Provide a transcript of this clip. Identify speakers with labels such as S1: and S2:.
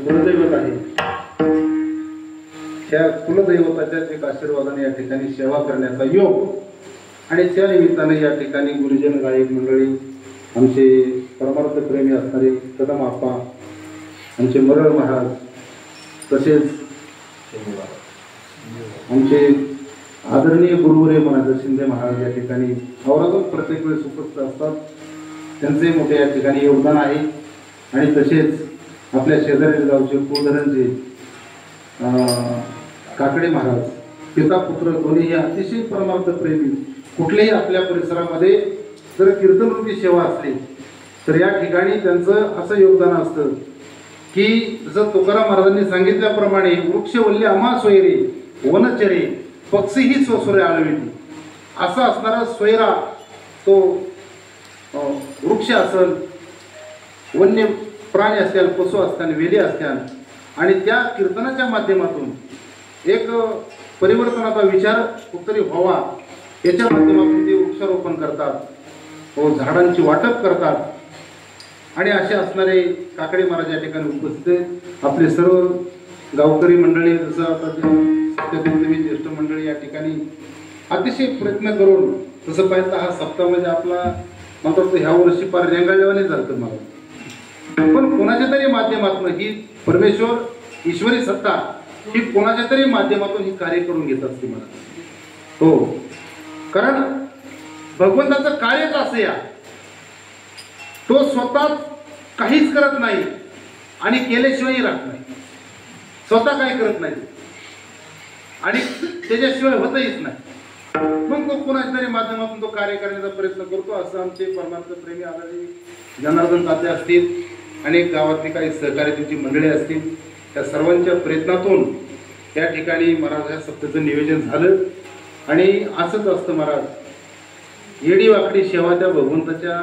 S1: कुलदैवत आहे त्या कुलदैवताच्या एक आशीर्वादाने या ठिकाणी सेवा करण्याचा योग आणि त्या निमित्ताने या ठिकाणी गुरुजन गायक मंडळी आमचे परमार्थ प्रेमी असणारे कदम आप्पा आमचे मरळ महाराज तसेच आमचे आदरणीय गुरुवरे म्हणाले शिंदे महाराज या ठिकाणी औरंगाबाद प्रत्येक वेळेस उपस्थित असतात त्यांचे मोठे या ठिकाणी योगदान आहे आणि तसेच आपल्या शेजारी गावचे कुलधरांचे काकडे महाराज पिता पुत्र दोन्ही हे अतिशय परमार्थ प्रेमी कुठल्याही आपल्या परिसरामध्ये जर कीर्तनरूपी सेवा असली तर या ठिकाणी त्यांचं असं योगदान असतं की जसं तुकाराम महाराजांनी सांगितल्याप्रमाणे वृक्षवल्ली आम्हा सोयरे वनचरे पक्षीही सोसरे आळविती असा असणारा सोयरा तो वृक्ष असेल वन्य प्राणी असतील पशु असतील वेली असतील आणि त्या कीर्तनाच्या माध्यमातून एक परिवर्तनाचा विचार कुठतरी व्हावा याच्या माध्यमातून ते वृक्षारोपण करतात व झाडांची वाटप करतात आणि असे असणारे काकडे महाराज या ठिकाणी उपस्थित आपले सर्व गावकरी मंडळी जसं आता तुम्ही ज्येष्ठ मंडळी या ठिकाणी अतिशय प्रयत्न करून तसं पाहिजे हा सप्ताह म्हणजे आपला म्हणतात ह्या वर्षी फार रेंगाळल्यावाने झालं मला पण कोणाच्या तरी माध्यमातून ही परमेश्वर ईश्वरी सत्ता ही कोणाच्या तरी माध्यमातून ही कार्य करून घेत असते मला हो कारण भगवंताचं कार्यच असं या तो स्वतः काहीच करत नाही आणि केल्याशिवायही राहत नाही स्वतः काय करत नाही आणि त्याच्याशिवाय होतहीच नाही मग तो कोणाच्या तरी माध्यमातून तो कार्य करण्याचा प्रयत्न करतो असं आमचे परमार्थ प्रेमी आदरणीय जनार्दन ताते असतील अनेक गावातली काही सहकारी त्यांची मंडळी असतील त्या सर्वांच्या प्रयत्नातून त्या ठिकाणी महाराज या सप्ताहाचं नियोजन झालं आणि असंच असतं महाराज येडी वाकडी सेवा त्या भगवंताच्या